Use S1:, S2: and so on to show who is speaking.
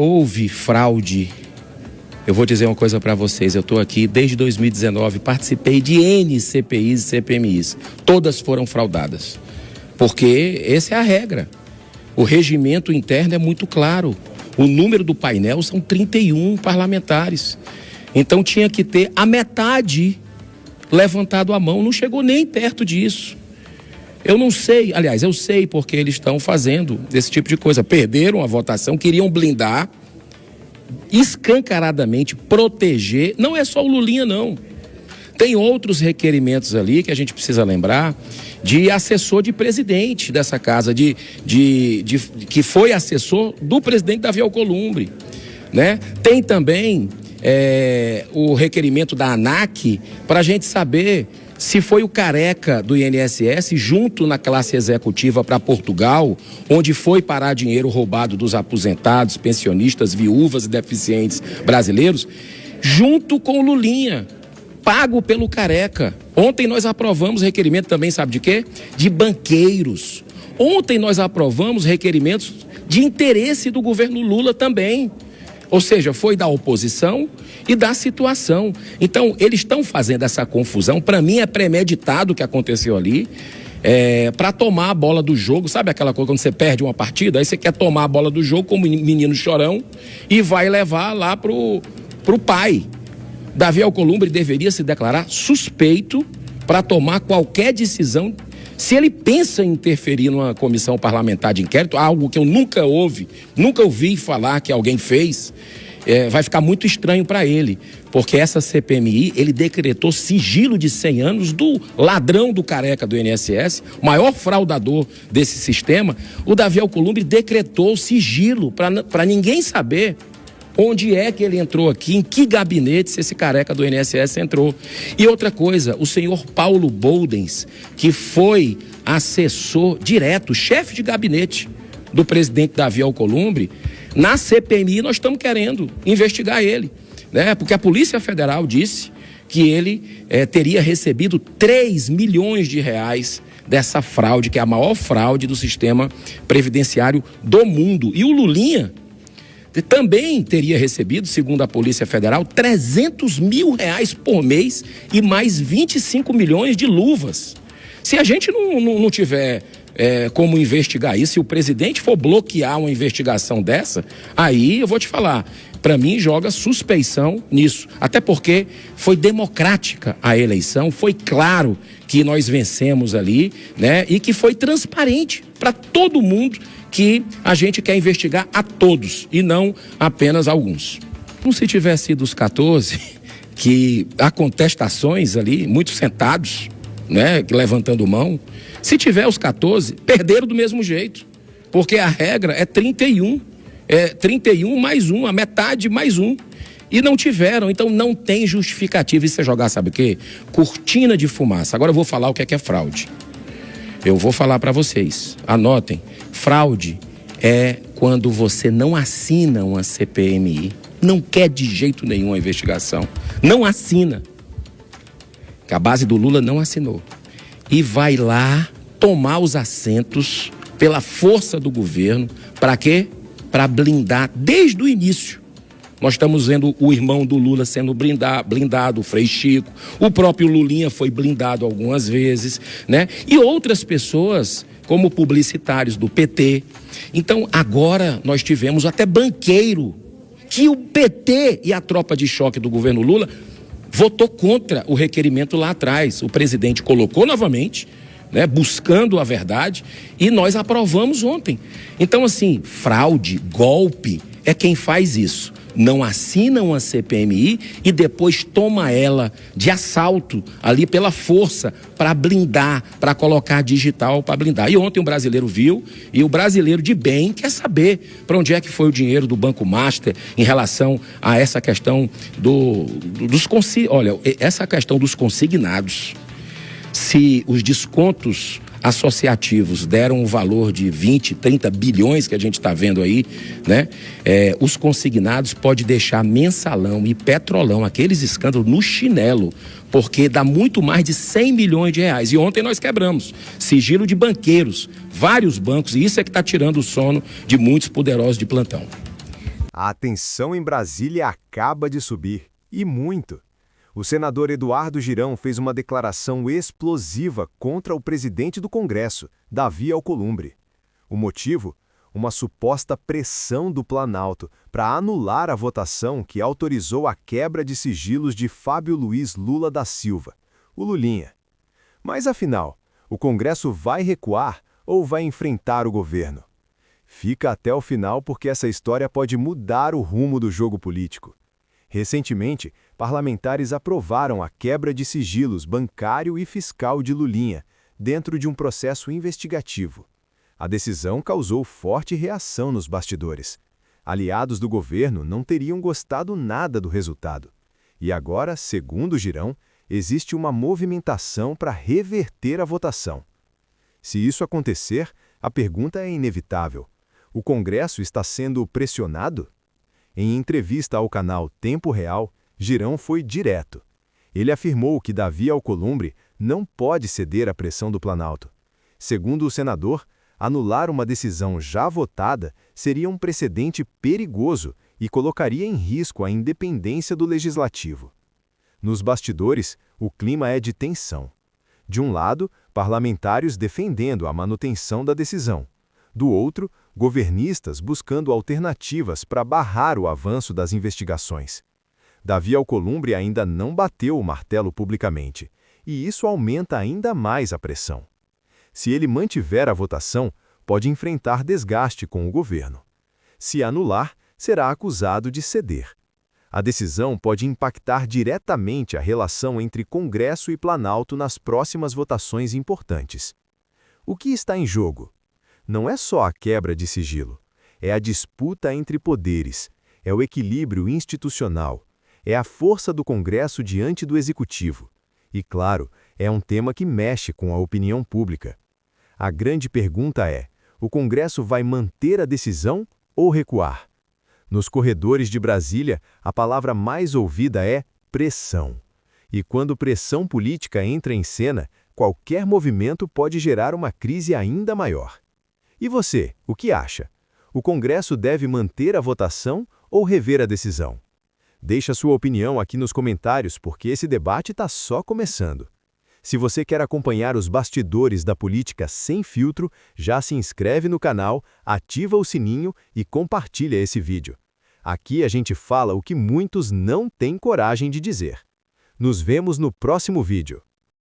S1: Houve fraude. Eu vou dizer uma coisa para vocês, eu estou aqui desde 2019, participei de N CPIs e CPMIs, todas foram fraudadas, porque essa é a regra. O regimento interno é muito claro, o número do painel são 31 parlamentares, então tinha que ter a metade levantado a mão, não chegou nem perto disso. Eu não sei, aliás, eu sei porque eles estão fazendo esse tipo de coisa. Perderam a votação, queriam blindar, escancaradamente proteger. Não é só o Lulinha, não. Tem outros requerimentos ali que a gente precisa lembrar, de assessor de presidente dessa casa, que foi assessor do presidente Davi Alcolumbre, né? Tem também o requerimento da ANAC para a gente saber se foi o Careca do INSS junto na classe executiva para Portugal, onde foi parar dinheiro roubado dos aposentados, pensionistas, viúvas e deficientes brasileiros, junto com o Lulinha, pago pelo Careca. Ontem nós aprovamos requerimento também, sabe de quê? De banqueiros. Ontem nós aprovamos requerimentos de interesse do governo Lula também. Ou seja, foi da oposição e da situação. Então, eles estão fazendo essa confusão. Para mim, é premeditado o que aconteceu ali, para tomar a bola do jogo. Sabe aquela coisa quando você perde uma partida? Aí você quer tomar a bola do jogo como menino chorão e vai levar lá pro pai. Davi Alcolumbre deveria se declarar suspeito para tomar qualquer decisão. Se ele pensa em interferir numa comissão parlamentar de inquérito, algo que eu nunca ouvi falar que alguém fez, vai ficar muito estranho para ele, porque essa CPMI, ele decretou sigilo de 100 anos do ladrão do Careca do INSS, maior fraudador desse sistema. O Davi Alcolumbre decretou sigilo para ninguém saber onde é que ele entrou aqui, em que gabinete esse Careca do INSS entrou. E outra coisa, o senhor Paulo Boldens, que foi assessor direto, chefe de gabinete do presidente Davi Alcolumbre, na CPMI nós estamos querendo investigar ele, né? Porque a Polícia Federal disse que ele teria recebido 3 milhões de reais dessa fraude, que é a maior fraude do sistema previdenciário do mundo. E o Lulinha também teria recebido, segundo a Polícia Federal, 300 mil reais por mês e mais 25 milhões de luvas. Se a gente não tiver como investigar isso, se o presidente for bloquear uma investigação dessa, aí eu vou te falar, para mim joga suspeição nisso. Até porque foi democrática a eleição, foi claro que nós vencemos ali, né? E que foi transparente para todo mundo que a gente quer investigar a todos e não apenas alguns. Como se tivesse sido os 14, que há contestações ali, muitos sentados, né, levantando mão. Se tiver os 14, perderam do mesmo jeito, porque a regra é 31, 31 mais 1, a metade mais 1. E não tiveram, então não tem justificativa. Isso é jogar, sabe o quê? Cortina de fumaça. Agora eu vou falar o que é fraude. Eu vou falar para vocês, anotem. Fraude é quando você não assina uma CPMI, não quer de jeito nenhum a investigação, não assina, que a base do Lula não assinou, e vai lá tomar os assentos pela força do governo, para quê? Para blindar desde o início. Nós estamos vendo o irmão do Lula sendo blindado, o Frei Chico, o próprio Lulinha foi blindado algumas vezes, né? E outras pessoas, como publicitários do PT. Então, agora nós tivemos até banqueiro, que o PT e a tropa de choque do governo Lula votou contra o requerimento lá atrás. O presidente colocou novamente, né, buscando a verdade, e nós aprovamos ontem. Então, assim, fraude, golpe, é quem faz isso. Não assina uma CPMI e depois toma ela de assalto ali pela força para blindar, para colocar digital para blindar. E ontem o brasileiro viu, e o brasileiro de bem quer saber para onde é que foi o dinheiro do Banco Master em relação a essa questão essa questão dos consignados. Se os descontos associativos deram um valor de 20, 30 bilhões que a gente está vendo aí, né? Os consignados pode deixar Mensalão e Petrolão, aqueles escândalos, no chinelo, porque dá muito mais de 100 milhões de reais. E ontem nós quebramos sigilo de banqueiros, vários bancos, e isso é que está tirando o sono de muitos poderosos de plantão.
S2: A tensão em Brasília acaba de subir, e muito. O senador Eduardo Girão fez uma declaração explosiva contra o presidente do Congresso, Davi Alcolumbre. O motivo? Uma suposta pressão do Planalto para anular a votação que autorizou a quebra de sigilos de Fábio Luiz Lula da Silva, o Lulinha. Mas afinal, o Congresso vai recuar ou vai enfrentar o governo? Fica até o final porque essa história pode mudar o rumo do jogo político. Recentemente, parlamentares aprovaram a quebra de sigilos bancário e fiscal de Lulinha, dentro de um processo investigativo. A decisão causou forte reação nos bastidores. Aliados do governo não teriam gostado nada do resultado. E agora, segundo Girão, existe uma movimentação para reverter a votação. Se isso acontecer, a pergunta é inevitável. O Congresso está sendo pressionado? Em entrevista ao canal Tempo Real, Girão foi direto. Ele afirmou que Davi Alcolumbre não pode ceder à pressão do Planalto. Segundo o senador, anular uma decisão já votada seria um precedente perigoso e colocaria em risco a independência do legislativo. Nos bastidores, o clima é de tensão. De um lado, parlamentares defendendo a manutenção da decisão. Do outro, governistas buscando alternativas para barrar o avanço das investigações. Davi Alcolumbre ainda não bateu o martelo publicamente, e isso aumenta ainda mais a pressão. Se ele mantiver a votação, pode enfrentar desgaste com o governo. Se anular, será acusado de ceder. A decisão pode impactar diretamente a relação entre Congresso e Planalto nas próximas votações importantes. O que está em jogo? Não é só a quebra de sigilo, é a disputa entre poderes, é o equilíbrio institucional, é a força do Congresso diante do Executivo. E, claro, é um tema que mexe com a opinião pública. A grande pergunta é: o Congresso vai manter a decisão ou recuar? Nos corredores de Brasília, a palavra mais ouvida é pressão. E quando pressão política entra em cena, qualquer movimento pode gerar uma crise ainda maior. E você, o que acha? O Congresso deve manter a votação ou rever a decisão? Deixe a sua opinião aqui nos comentários, porque esse debate está só começando. Se você quer acompanhar os bastidores da política sem filtro, já se inscreve no canal, ativa o sininho e compartilha esse vídeo. Aqui a gente fala o que muitos não têm coragem de dizer. Nos vemos no próximo vídeo.